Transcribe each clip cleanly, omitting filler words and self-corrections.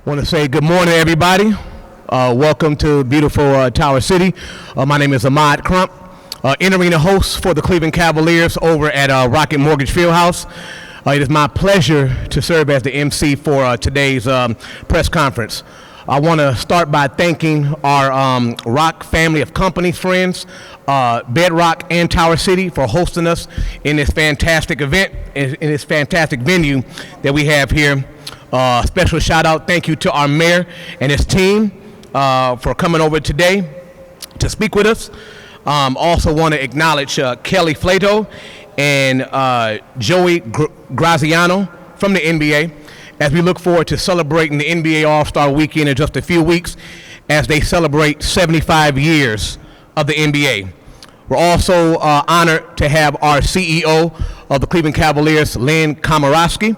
Want to say good morning, everybody. Welcome to beautiful Tower City. My name is Ahmad Crump, in-arena host for the Cleveland Cavaliers over at Rocket Mortgage Fieldhouse. It is my pleasure to serve as the MC for today's press conference. I want to start by thanking our Rock family of companies, friends, Bedrock and Tower City, for hosting us in this fantastic event, in this fantastic venue that we have here. Special shout out, thank you to our mayor and his team for coming over today to speak with us. Also want to acknowledge Kelly Flato and Joey Graziano from the NBA as we look forward to celebrating the NBA All-Star Weekend in just a few weeks as they celebrate 75 years of the NBA. We're also honored to have our CEO of the Cleveland Cavaliers, Lynn Komorowski,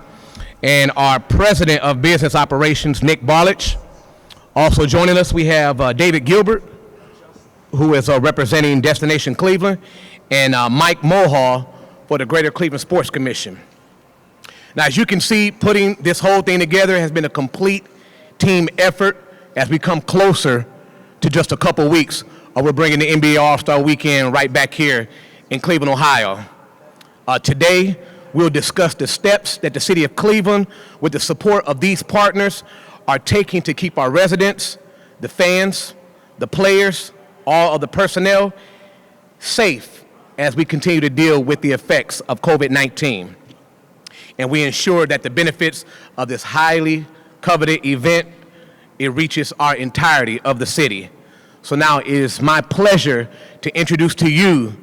and our President of Business Operations, Nick Barlich. Also joining us, we have David Gilbert, who is representing Destination Cleveland, and Mike Mulhall for the Greater Cleveland Sports Commission. Now, as you can see, putting this whole thing together has been a complete team effort as we come closer to just a couple weeks. We're bringing the NBA All-Star Weekend right back here in Cleveland, Ohio. Today, we'll discuss the steps that the city of Cleveland, with the support of these partners, are taking to keep our residents, the fans, the players, all of the personnel safe as we continue to deal with the effects of COVID-19. And we ensure that the benefits of this highly coveted event, it reaches our entirety of the city. So now it is my pleasure to introduce to you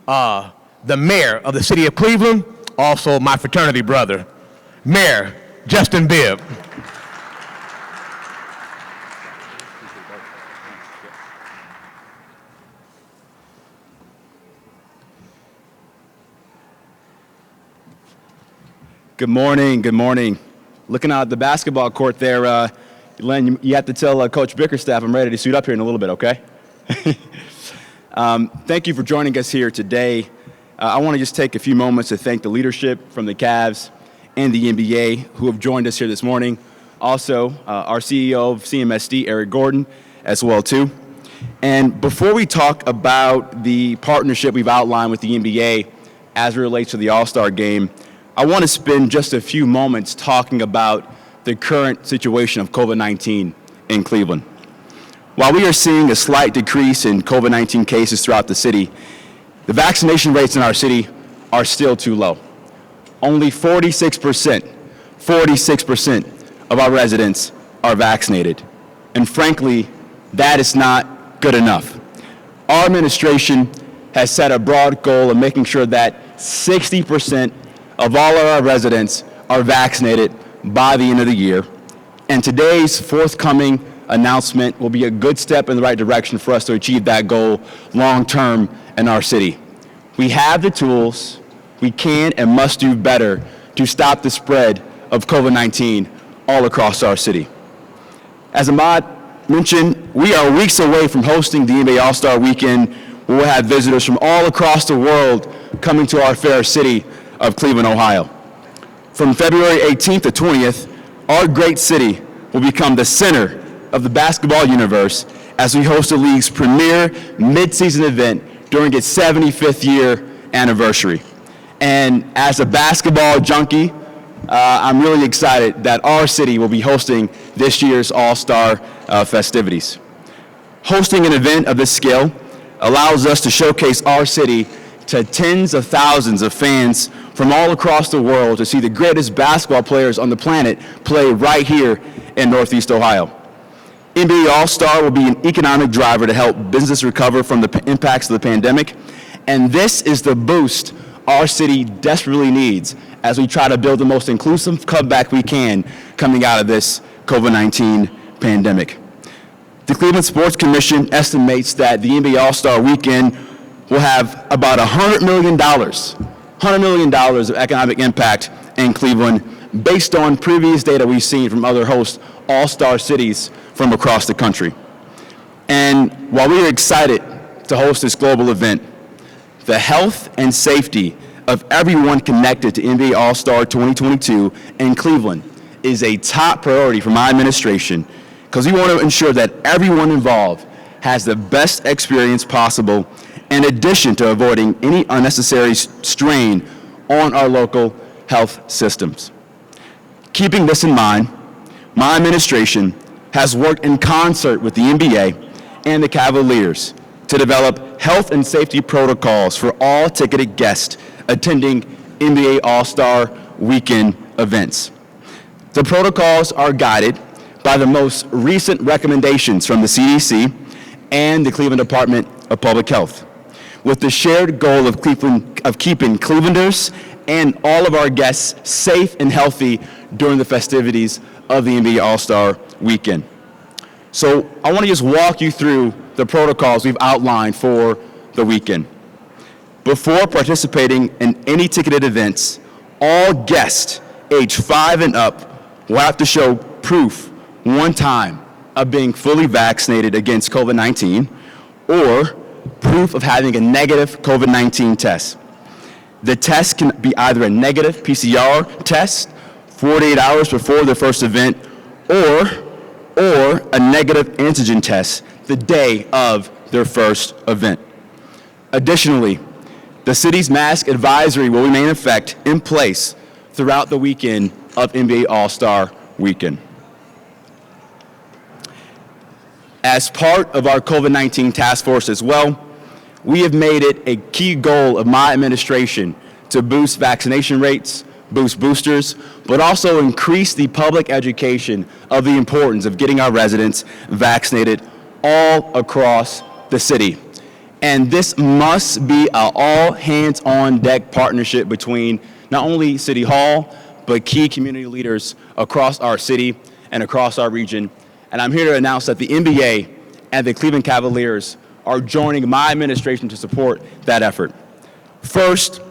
the mayor of the city of Cleveland, also my fraternity brother, Mayor Justin Bibb. Good morning, good morning. Looking out at the basketball court there, Len, you have to tell Coach Bickerstaff I'm ready to suit up here in a little bit, okay? Thank you for joining us here today. I want to just take a few moments to thank the leadership from the Cavs and the NBA who have joined us here this morning. Also, our CEO of CMSD, Eric Gordon, as well too. And before we talk about the partnership we've outlined with the NBA as it relates to the All-Star Game, I want to spend just a few moments talking about the current situation of COVID-19 in Cleveland. While we are seeing a slight decrease in COVID-19 cases throughout the city, the vaccination rates in our city are still too low. Only 46% of our residents are vaccinated. And frankly, that is not good enough. Our administration has set a broad goal of making sure that 60% of all of our residents are vaccinated by the end of the year. And today's forthcoming announcement will be a good step in the right direction for us to achieve that goal long term in our city. We have the tools, we can and must do better to stop the spread of COVID-19 all across our city. As Ahmad mentioned, we are weeks away from hosting the NBA All-Star Weekend, where we'll have visitors from all across the world coming to our fair city of Cleveland, Ohio. From February 18th to 20th, our great city will become the center of the basketball universe as we host the league's premier mid-season event during its 75th year anniversary. And as a basketball junkie, I'm really excited that our city will be hosting this year's All-Star festivities. Hosting an event of this scale allows us to showcase our city to tens of thousands of fans from all across the world to see the greatest basketball players on the planet play right here in Northeast Ohio. NBA All-Star will be an economic driver to help business recover from the impacts of the pandemic, and this is the boost our city desperately needs as we try to build the most inclusive comeback we can coming out of this COVID-19 pandemic. The Cleveland Sports Commission estimates that the NBA All-Star Weekend will have about $100 million of economic impact in Cleveland based on previous data we've seen from other host all-star cities from across the country. And while we are excited to host this global event, the health and safety of everyone connected to NBA All-Star 2022 in Cleveland is a top priority for my administration because we want to ensure that everyone involved has the best experience possible, in addition to avoiding any unnecessary strain on our local health systems. Keeping this in mind, my administration has worked in concert with the NBA and the Cavaliers to develop health and safety protocols for all ticketed guests attending NBA All-Star Weekend events. The protocols are guided by the most recent recommendations from the CDC and the Cleveland Department of Public Health, with the shared goal of keeping Clevelanders and all of our guests safe and healthy during the festivities of the NBA All-Star Weekend. So I want to just walk you through the protocols we've outlined for the weekend. Before participating in any ticketed events, all guests age 5 and up will have to show proof one time of being fully vaccinated against COVID-19 or proof of having a negative COVID-19 test. The test can be either a negative PCR test 48 hours before the first event or a negative antigen test the day of their first event. Additionally, the city's mask advisory will remain in place throughout the weekend of NBA All-Star Weekend. As part of our COVID-19 task force as well, we have made it a key goal of my administration to boost vaccination rates, boost boosters, but also increase the public education of the importance of getting our residents vaccinated all across the city. And this must be an all-hands-on-deck partnership between not only City Hall, but key community leaders across our city and across our region. And I'm here to announce that the NBA and the Cleveland Cavaliers are joining my administration to support that effort. First,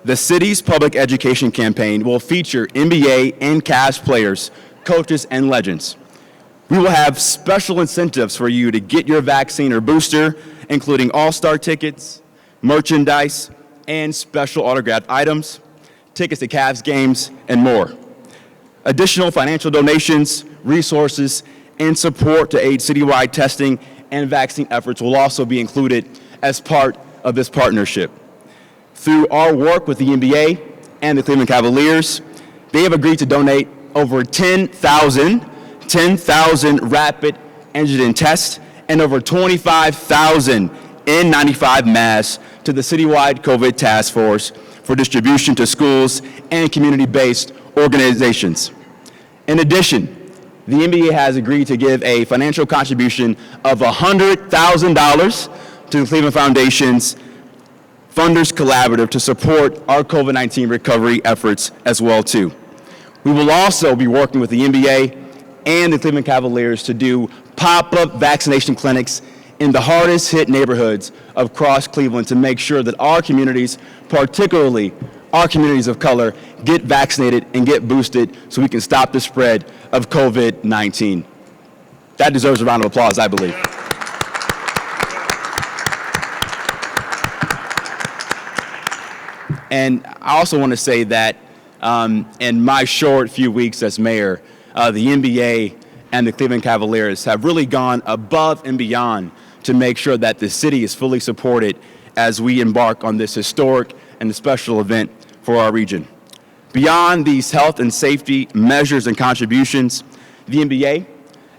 the city's public education campaign will feature NBA and Cavs players, coaches, and legends. We will have special incentives for you to get your vaccine or booster, including all-star tickets, merchandise, and special autographed items, tickets to Cavs games, and more. Additional financial donations, resources, and support to aid citywide testing and vaccine efforts will also be included as part of this partnership. Through our work with the NBA and the Cleveland Cavaliers, they have agreed to donate over 10,000 rapid antigen tests and over 25,000 N95 masks to the citywide COVID task force for distribution to schools and community-based organizations. In addition, the NBA has agreed to give a financial contribution of $100,000 to the Cleveland Foundation's Funders Collaborative to support our COVID-19 recovery efforts as well too. We will also be working with the NBA and the Cleveland Cavaliers to do pop-up vaccination clinics in the hardest hit neighborhoods across Cleveland to make sure that our communities, particularly our communities of color, get vaccinated and get boosted so we can stop the spread of COVID-19. That deserves a round of applause, I believe. And I also want to say that in my short few weeks as mayor, the NBA and the Cleveland Cavaliers have really gone above and beyond to make sure that the city is fully supported as we embark on this historic and special event for our region. Beyond these health and safety measures and contributions, the NBA,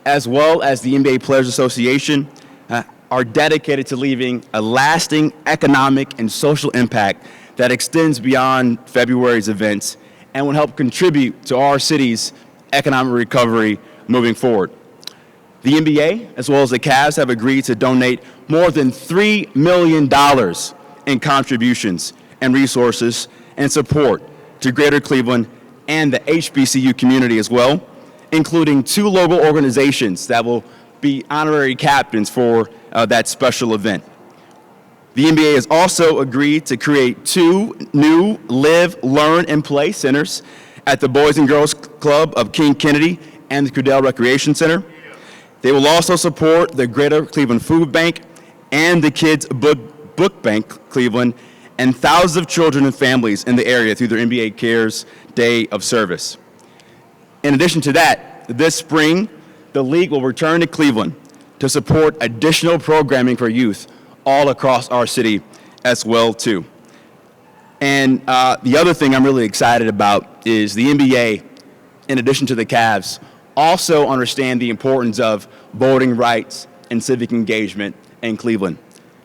as well as the NBA Players Association, are dedicated to leaving a lasting economic and social impact that extends beyond February's events and will help contribute to our city's economic recovery moving forward. The NBA, as well as the Cavs, have agreed to donate more than $3 million in contributions and resources and support to Greater Cleveland and the HBCU community as well, including 2 local organizations that will be honorary captains for that special event. The NBA has also agreed to create 2 new Live, Learn, and Play centers at the Boys and Girls Club of King Kennedy and the Cudell Recreation Center. They will also support the Greater Cleveland Food Bank and the Kids Book Bank Cleveland and thousands of children and families in the area through their NBA Cares Day of Service. In addition to that, this spring, the league will return to Cleveland to support additional programming for youth all across our city as well, too. And the other thing I'm really excited about is the NBA, in addition to the Cavs, also understand the importance of voting rights and civic engagement in Cleveland,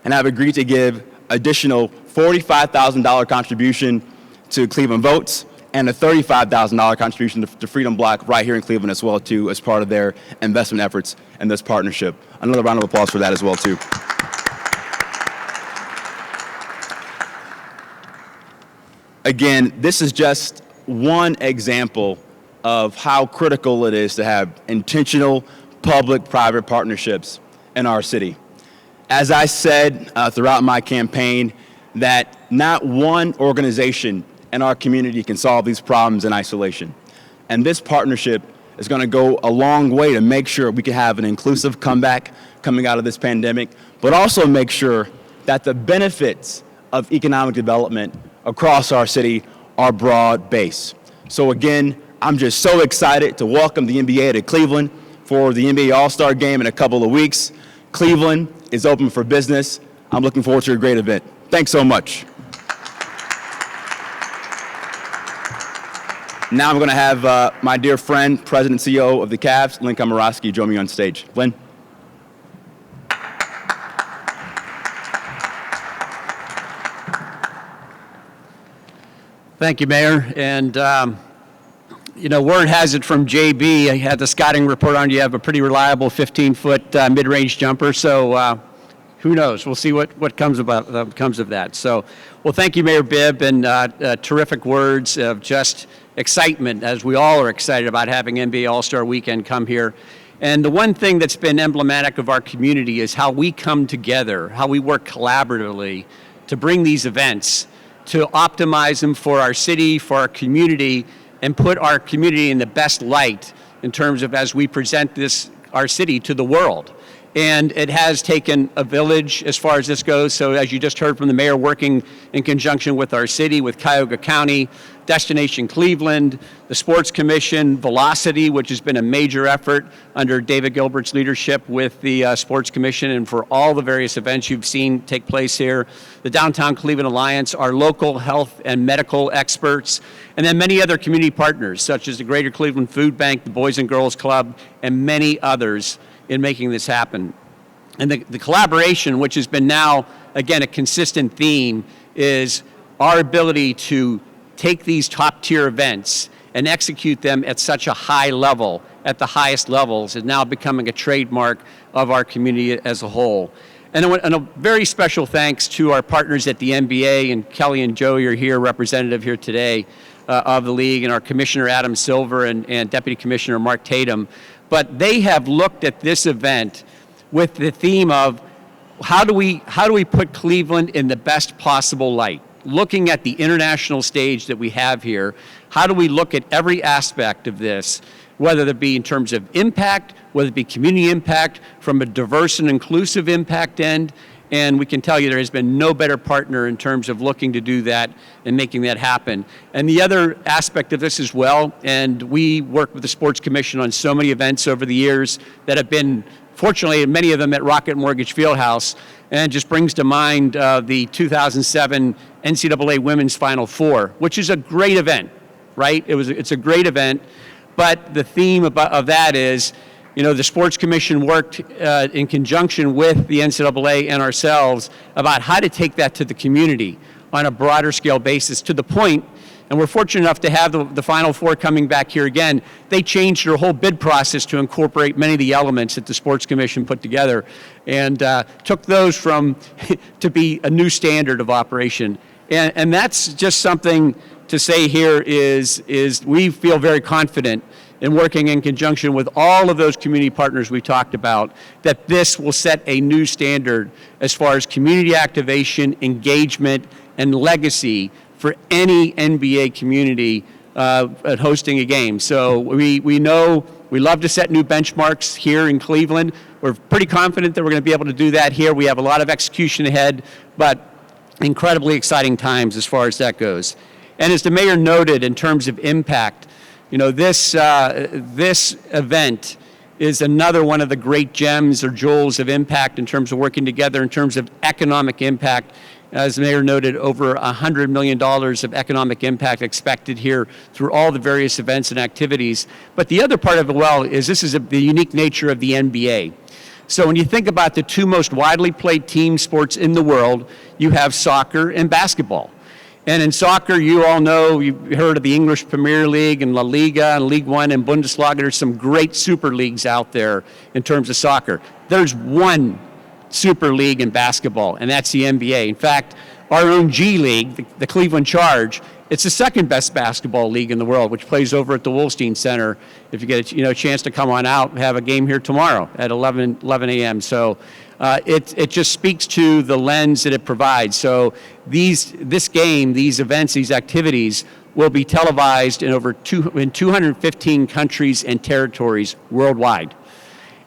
and have agreed to give additional $45,000 contribution to Cleveland Votes and a $35,000 contribution to Freedom Block right here in Cleveland as well, too, as part of their investment efforts in this partnership. Another round of applause for that as well, too. Again, this is just one example of how critical it is to have intentional public-private partnerships in our city. As I said throughout my campaign, that not one organization in our community can solve these problems in isolation. And this partnership is going to go a long way to make sure we can have an inclusive comeback coming out of this pandemic, but also make sure that the benefits of economic development across our city are broad-based. So again, I'm just so excited to welcome the NBA to Cleveland for the NBA All-Star Game in a couple of weeks. Cleveland is open for business. I'm looking forward to a great event. Thanks so much. Now I'm going to have my dear friend, President and CEO of the Cavs, Lynn Komoroski, join me on stage. Lynn. Thank you, Mayor. And, word has it from JB, I had the scouting report on you have a pretty reliable 15-foot mid-range jumper. So who knows? We'll see what comes of that. So, well, thank you, Mayor Bibb, and terrific words of just excitement, as we all are excited about having NBA All-Star Weekend come here. And the one thing that's been emblematic of our community is how we come together, how we work collaboratively to bring these events, to optimize them for our city, for our community, and put our community in the best light in terms of as we present our city to the world. And it has taken a village as far as this goes. So as you just heard from the mayor, working in conjunction with our city, with Cuyahoga County, Destination Cleveland, the Sports Commission, Velocity, which has been a major effort under David Gilbert's leadership with the Sports Commission and for all the various events you've seen take place here, the Downtown Cleveland Alliance, our local health and medical experts, and then many other community partners such as the Greater Cleveland Food Bank, the Boys and Girls Club, and many others in making this happen. And the collaboration, which has been now, again, a consistent theme, is our ability to take these top-tier events and execute them at such a high level, at the highest levels, is now becoming a trademark of our community as a whole. And a very special thanks to our partners at the NBA, and Kelly and Joey are here, representative here today of the league, and our Commissioner Adam Silver and Deputy Commissioner Mark Tatum. But they have looked at this event with the theme of how do we put Cleveland in the best possible light? Looking at the international stage that we have here, how do we look at every aspect of this, whether it be in terms of impact, whether it be community impact, from a diverse and inclusive impact end, and we can tell you there has been no better partner in terms of looking to do that and making that happen. And the other aspect of this as well, and we work with the Sports Commission on so many events over the years that have been, fortunately, many of them at Rocket Mortgage Fieldhouse, and just brings to mind the 2007 NCAA Women's Final Four, which is a great event, right? It's a great event, but the theme of that is, the Sports Commission worked in conjunction with the NCAA and ourselves about how to take that to the community on a broader scale basis, to the point, and we're fortunate enough to have the Final Four coming back here again. They changed their whole bid process to incorporate many of the elements that the Sports Commission put together, and took those to be a new standard of operation. And that's just something to say here is we feel very confident in working in conjunction with all of those community partners we talked about, that this will set a new standard as far as community activation, engagement, and legacy for any NBA community at hosting a game. So we know we love to set new benchmarks here in Cleveland. We're pretty confident that we're going to be able to do that here. We have a lot of execution ahead, but incredibly exciting times as far as that goes. And as the mayor noted, in terms of impact, You know, this event is another one of the great gems or jewels of impact in terms of working together in terms of economic impact. As the mayor noted, over $100 million of economic impact expected here through all the various events and activities. But the other part of it, well, is this is the unique nature of the NBA. So when you think about the two most widely played team sports in the world, you have soccer and basketball. And in soccer, you all know, you've heard of the English Premier League and La Liga and League One and Bundesliga. There's some great super leagues out there in terms of soccer. There's one super league in basketball, and that's the NBA. In fact, our own G League, the Cleveland Charge, it's the second best basketball league in the world, which plays over at the Wolstein Center. If you get a chance to come on out, have a game here tomorrow at 11 a.m. So it just speaks to the lens that it provides. So this game, these events, these activities will be televised in in 215 countries and territories worldwide.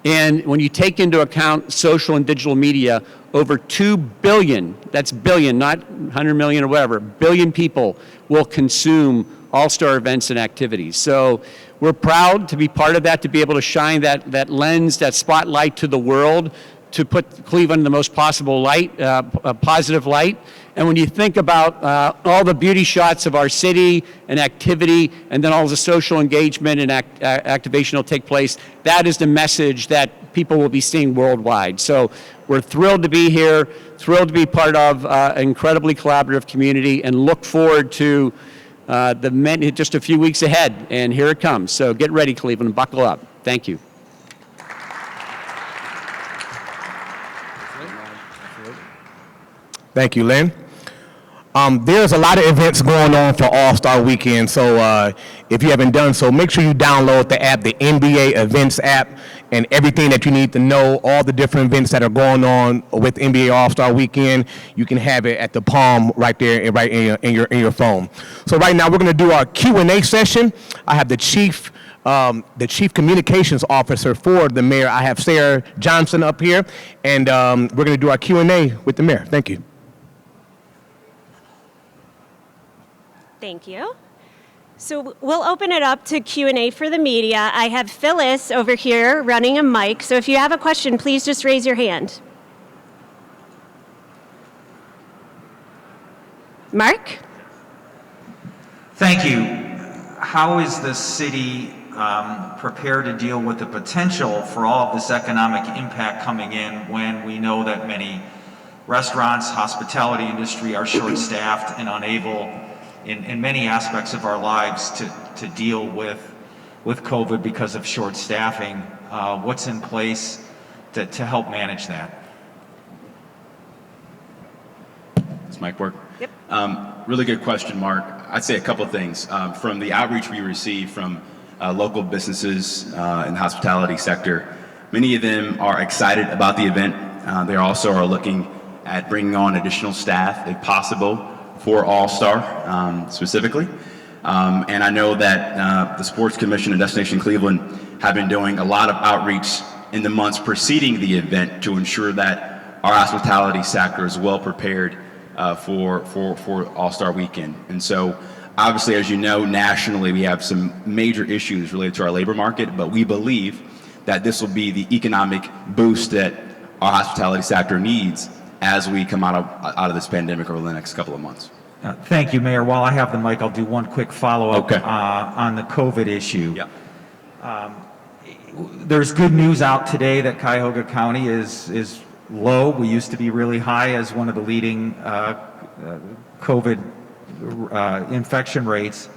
And when you take into account social and digital media, over 2 billion, that's billion, not 100 million or whatever, billion people will consume all-star events and activities. So we're proud to be part of that, to be able to shine that lens, that spotlight to the world, to put Cleveland in the most possible light, a positive light. And when you think about all the beauty shots of our city and activity, and then all the social engagement and activation will take place, that is the message that people will be seeing worldwide. So we're thrilled to be here, thrilled to be part of an incredibly collaborative community, and look forward to just a few weeks ahead. And here it comes. So get ready, Cleveland, buckle up. Thank you. Thank you, Lynn. There's a lot of events going on for All-Star Weekend, so if you haven't done so, make sure you download the app, the NBA Events app, and everything that you need to know, all the different events that are going on with NBA All-Star Weekend, you can have it at the palm right there, right in your phone. So right now we're going to do our Q&A session. I have the Chief Communications Officer for the mayor. I have Sarah Johnson up here, and we're going to do our Q&A with the mayor. Thank you. Thank you. So we'll open it up to Q&A for the media. I have Phyllis over here running a mic, so if you have a question, please just raise your hand. Mark? Thank you. How is the city prepared to deal with the potential for all of this economic impact coming in when we know that many restaurants, hospitality industry are short-staffed and unable in many aspects of our lives to deal with COVID because of short staffing? What's in place to help manage that? Does mic work? Yep. Really good question, Mark. I'd say a couple of things. From the outreach we received from local businesses in the hospitality sector, many of them are excited about the event. They also are looking at bringing on additional staff, if possible, for All-Star specifically. And I know that the Sports Commission and Destination Cleveland have been doing a lot of outreach in the months preceding the event to ensure that our hospitality sector is well prepared for All-Star Weekend. And so obviously, as you know, nationally we have some major issues related to our labor market, but we believe that this will be the economic boost that our hospitality sector needs as we come out of this pandemic over the next couple of months. Thank you, Mayor. While I have the mic, I'll do one quick follow-up Okay. On the COVID issue. Yeah. There's good news out today that Cuyahoga County is low. We used to be really high as one of the leading COVID infection rates.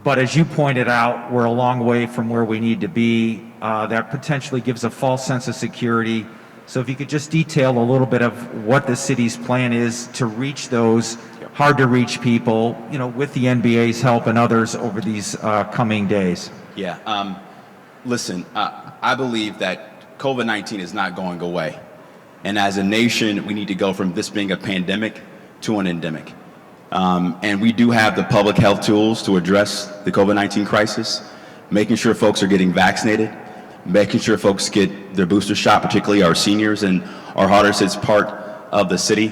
But as you pointed out, we're a long way from where we need to be. That potentially gives a false sense of security. So if you could just detail a little bit of what the city's plan is to reach those hard to reach people, with the NBA's help and others over these coming days. Yeah. Listen, I believe that COVID-19 is not going away. And as a nation, we need to go from this being a pandemic to an endemic. And we do have the public health tools to address the COVID-19 crisis, making sure folks are getting vaccinated, making sure folks get their booster shot, particularly our seniors and our hardest hit part of the city.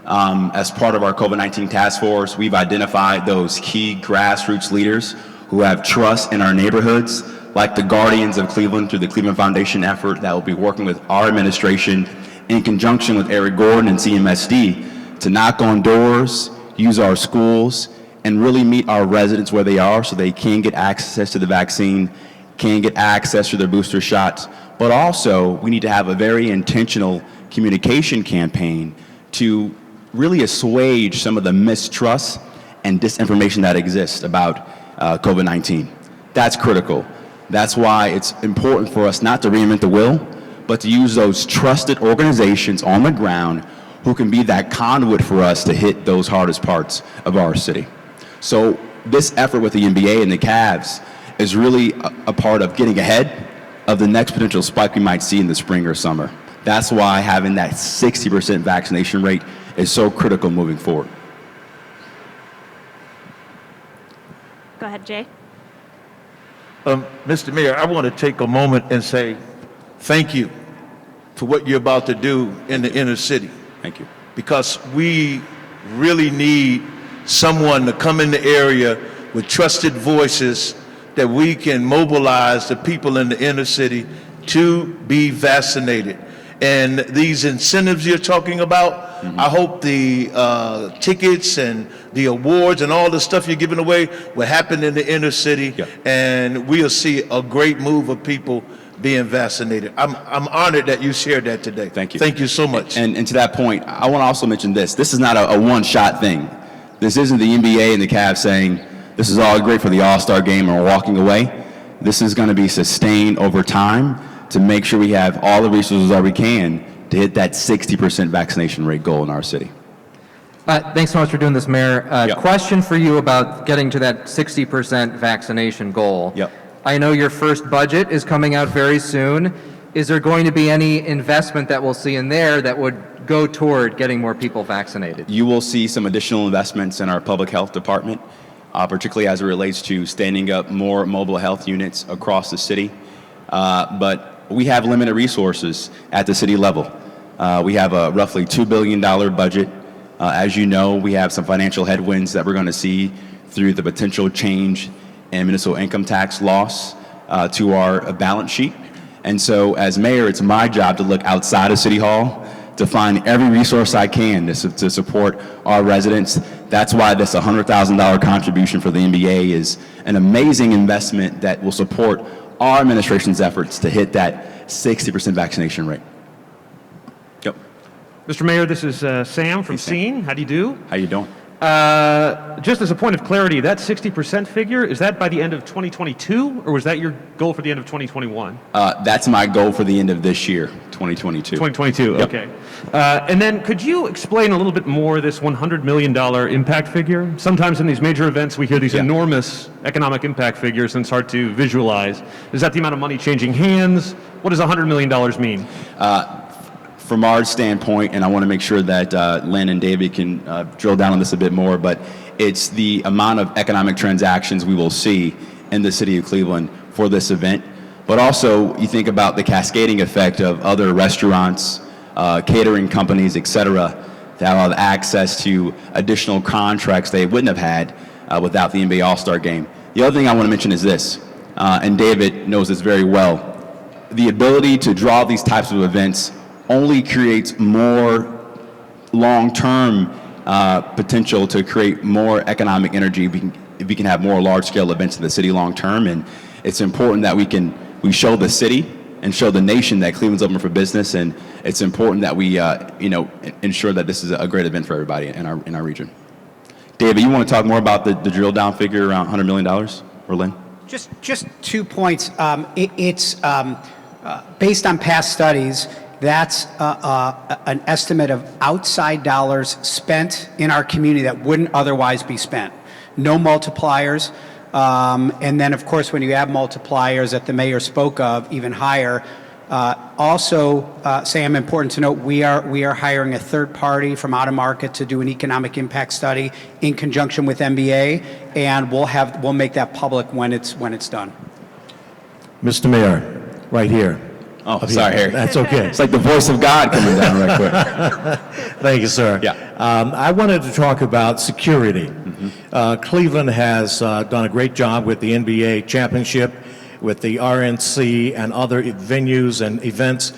As part of our COVID-19 task force, we've identified those key grassroots leaders who have trust in our neighborhoods, like the Guardians of Cleveland through the Cleveland Foundation effort that will be working with our administration in conjunction with Eric Gordon and CMSD to knock on doors, use our schools, and really meet our residents where they are so they can get access to the vaccine, can get access to their booster shots. But also, we need to have a very intentional communication campaign to really assuage some of the mistrust and disinformation that exists about COVID-19. That's critical. That's why it's important for us not to reinvent the wheel, but to use those trusted organizations on the ground who can be that conduit for us to hit those hardest parts of our city. So this effort with the NBA and the Cavs is really a part of getting ahead of the next potential spike we might see in the spring or summer. That's why having that 60% vaccination rate is so critical moving forward. Go ahead, Jay. Mr. Mayor, I want to take a moment and say thank you for what you're about to do in the inner city. Thank you. Because we really need someone to come in the area with trusted voices that we can mobilize the people in the inner city to be vaccinated. And these incentives you're talking about, I hope the tickets and the awards and all the stuff you're giving away will happen in the inner city, and we'll see a great move of people being vaccinated. I'm honored that you shared that today. Thank you. Thank you so much. And to that point, I want to also mention this. This is not a one-shot thing. This isn't the NBA and the Cavs saying, this is all great for the All-Star game and we're walking away. This is going to be sustained over time to make sure we have all the resources that we can to hit that 60% vaccination rate goal in our city. Thanks so much for doing this, Mayor. Question for you about getting to that 60% vaccination goal. Yep. I know your first budget is coming out very soon. Is there going to be any investment that we'll see in there that would go toward getting more people vaccinated? You will see some additional investments in our public health department, particularly as it relates to standing up more mobile health units across the city. But we have limited resources at the city level. We have a roughly $2 billion budget. As you know, we have some financial headwinds that we're going to see through the potential change in municipal income tax loss to our balance sheet. And so as mayor, it's my job to look outside of City Hall to find every resource I can to support our residents. That's why this $100,000 contribution for the NBA is an amazing investment that will support our administration's efforts to hit that 60% vaccination rate. Yep. Mr. Mayor, this is Sam from Scene. How do you do? How you doing? Just as a point of clarity, that 60% figure, is that by the end of 2022, or was that your goal for the end of 2021? That's my goal for the end of this year, 2022. 2022, Yep. okay. And then could you explain a little bit more this $100 million impact figure? Sometimes in these major events we hear these enormous economic impact figures and it's hard to visualize. Is that the amount of money changing hands? What does $100 million mean? From our standpoint, and I want to make sure that Lynn and David can drill down on this a bit more, but it's the amount of economic transactions we will see in the city of Cleveland for this event. But also, you think about the cascading effect of other restaurants, catering companies, et cetera, that have access to additional contracts they wouldn't have had without the NBA All-Star Game. The other thing I want to mention is this, and David knows this very well. The ability to draw these types of events only creates more long-term potential to create more economic energy if we can have more large-scale events in the city long-term. And it's important that we show the city and show the nation that Cleveland's open for business, and it's important that we ensure that this is a great event for everybody in our region. David, you want to talk more about the drill down figure around $100 million, or Lynn? Just 2 points. It's based on past studies. That's an estimate of outside dollars spent in our community that wouldn't otherwise be spent. No multipliers. And then, of course, when you have multipliers that the mayor spoke of, even higher. Also, Sam, important to note, we are hiring a third party from out of market to do an economic impact study in conjunction with MBA, and we'll make that public when it's done. Mr. Mayor, right here. Oh, sorry, Harry. That's okay. It's like the voice of God coming down right quick. Thank you, sir. Yeah. I wanted to talk about security. Cleveland has done a great job with the NBA championship, with the RNC and other venues and events.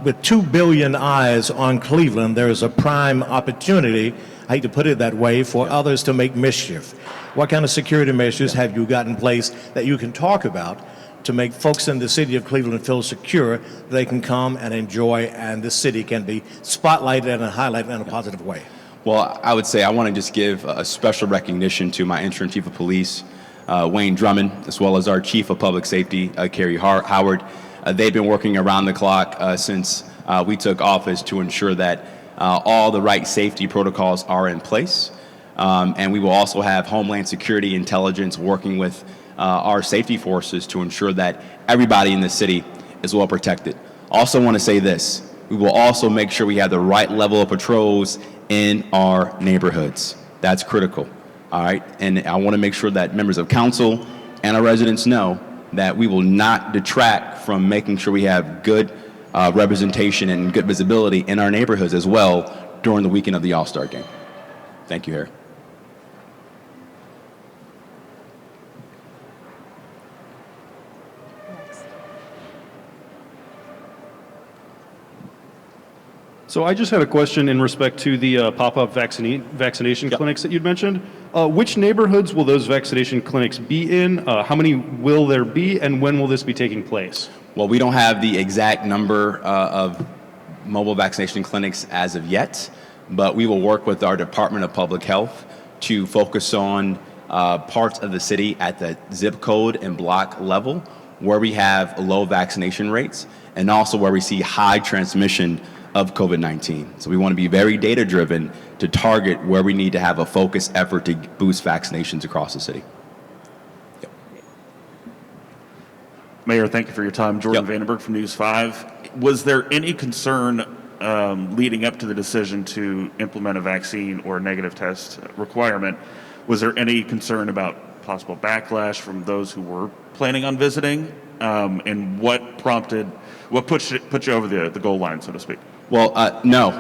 With 2 billion eyes on Cleveland, there is a prime opportunity, I hate to put it that way, for others to make mischief. What kind of security measures have you got in place that you can talk about to make folks in the city of Cleveland feel secure they can come and enjoy, and the city can be spotlighted and highlighted in a positive way? Well, I would say I want to just give a special recognition to my interim chief of police, Wayne Drummond, as well as our chief of public safety, Kerry Howard. They've been working around the clock since we took office to ensure that all the right safety protocols are in place. And we will also have Homeland Security Intelligence working with our safety forces to ensure that everybody in the city is well protected. Also want to say this, we will also make sure we have the right level of patrols in our neighborhoods. That's critical, all right? And I want to make sure that members of council and our residents know that we will not detract from making sure we have good representation and good visibility in our neighborhoods as well during the weekend of the All-Star Game. Thank you, Harry. So I just had a question in respect to the pop-up vaccination clinics that you'd mentioned. Which neighborhoods will those vaccination clinics be in? How many will there be, and when will this be taking place? Well, we don't have the exact number of mobile vaccination clinics as of yet, but we will work with our Department of Public Health to focus on parts of the city at the zip code and block level where we have low vaccination rates and also where we see high transmission of COVID-19. So we want to be very data-driven to target where we need to have a focused effort to boost vaccinations across the city. Yep. Mayor, thank you for your time. Jordan Vandenberg from News 5. Was there any concern leading up to the decision to implement a vaccine or a negative test requirement? Was there any concern about possible backlash from those who were planning on visiting? And what put you over the goal line, so to speak? Well, no.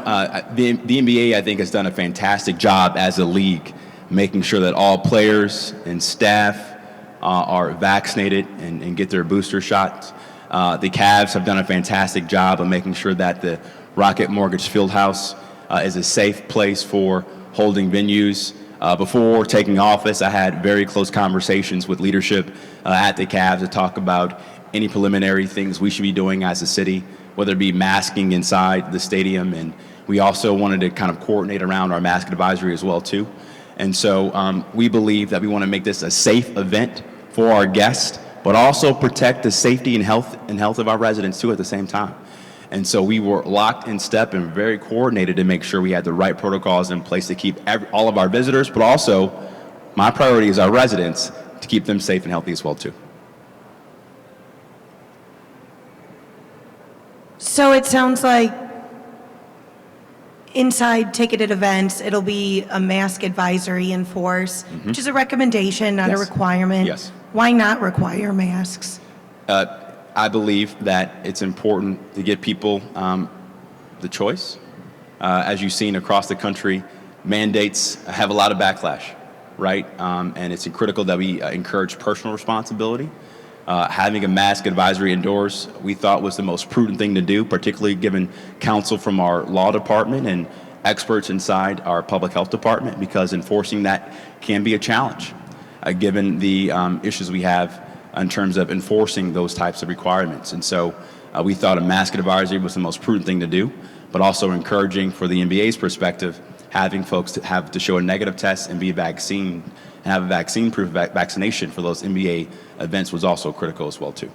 The NBA, I think, has done a fantastic job as a league, making sure that all players and staff are vaccinated and get their booster shots. The Cavs have done a fantastic job of making sure that the Rocket Mortgage Fieldhouse is a safe place for holding venues. Before taking office, I had very close conversations with leadership at the Cavs to talk about any preliminary things we should be doing as a city, whether it be masking inside the stadium, and we also wanted to kind of coordinate around our mask advisory as well too. And so we believe that we want to make this a safe event for our guests, but also protect the safety and health of our residents too at the same time. And so we were locked in step and very coordinated to make sure we had the right protocols in place to keep all of our visitors, but also my priority is our residents, to keep them safe and healthy as well too. So it sounds like inside ticketed events, it'll be a mask advisory in force, which is a recommendation, not a requirement. Yes. Why not require masks? I believe that it's important to give people the choice. As you've seen across the country, mandates have a lot of backlash, right? And it's critical that we encourage personal responsibility. Having a mask advisory indoors, we thought was the most prudent thing to do, particularly given counsel from our law department and experts inside our public health department, because enforcing that can be a challenge, given the issues we have in terms of enforcing those types of requirements. And so we thought a mask advisory was the most prudent thing to do, but also encouraging, for the NBA's perspective, having folks to have to show a negative test and be vaccinated and have a vaccine-proof vaccination for those NBA events was also critical as well too.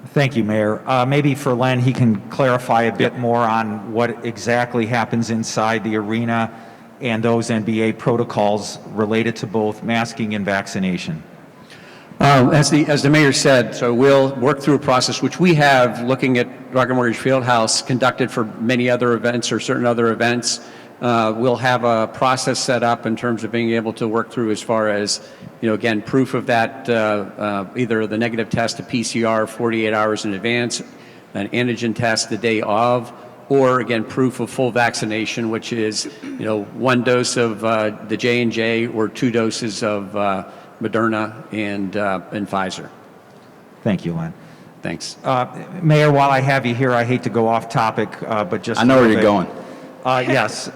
Thank you, Mayor. Maybe for Len, he can clarify a bit more on what exactly happens inside the arena and those NBA protocols related to both masking and vaccination. As the mayor said, so we'll work through a process which we have, looking at Rocket Mortgage Fieldhouse, conducted for many other events or certain other events. We'll have a process set up in terms of being able to work through as far as, again, proof of that, either the negative test, a PCR 48 hours in advance, an antigen test the day of, or again, proof of full vaccination, which is, 1 dose of the J&J or 2 doses of Moderna and Pfizer. Thank you, Len. Thanks. Mayor, while I have you here, I hate to go off topic, but just I know where you're going. Yes.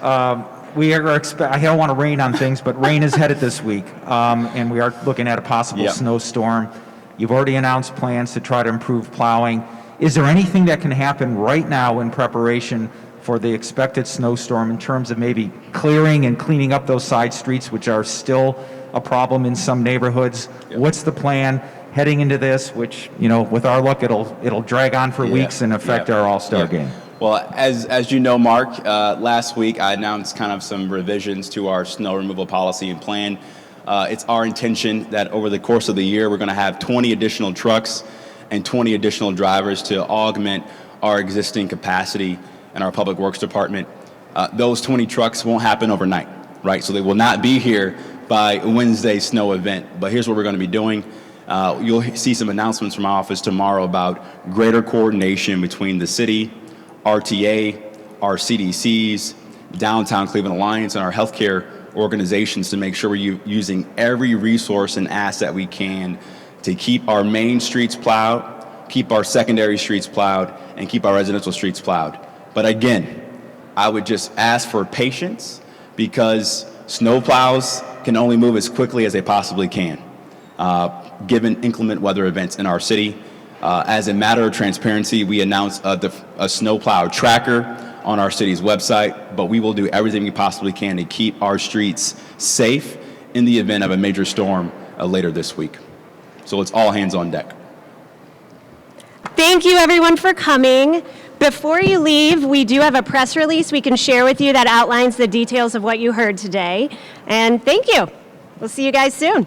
We are I don't want to rain on things, but rain is headed this week, and we are looking at a possible snowstorm. You've already announced plans to try to improve plowing. Is there anything that can happen right now in preparation for the expected snowstorm in terms of maybe clearing and cleaning up those side streets, which are still a problem in some neighborhoods? Yep. What's the plan heading into this, which, with our luck, it'll drag on for weeks and affect our All-Star game? Well, as you know, Mark, last week I announced kind of some revisions to our snow removal policy and plan. It's our intention that over the course of the year, we're going to have 20 additional trucks and 20 additional drivers to augment our existing capacity in our Public Works Department. Those 20 trucks won't happen overnight, right? So they will not be here by Wednesday's snow event. But here's what we're going to be doing. You'll see some announcements from my office tomorrow about greater coordination between the city, RTA, our CDCs, Downtown Cleveland Alliance, and our healthcare organizations to make sure we're using every resource and asset we can to keep our main streets plowed, keep our secondary streets plowed, and keep our residential streets plowed. But again, I would just ask for patience because snow plows can only move as quickly as they possibly can, given inclement weather events in our city. As a matter of transparency, we announced a snowplow tracker on our city's website, but we will do everything we possibly can to keep our streets safe in the event of a major storm later this week. So it's all hands on deck. Thank you, everyone, for coming. Before you leave, we do have a press release we can share with you that outlines the details of what you heard today. And thank you. We'll see you guys soon.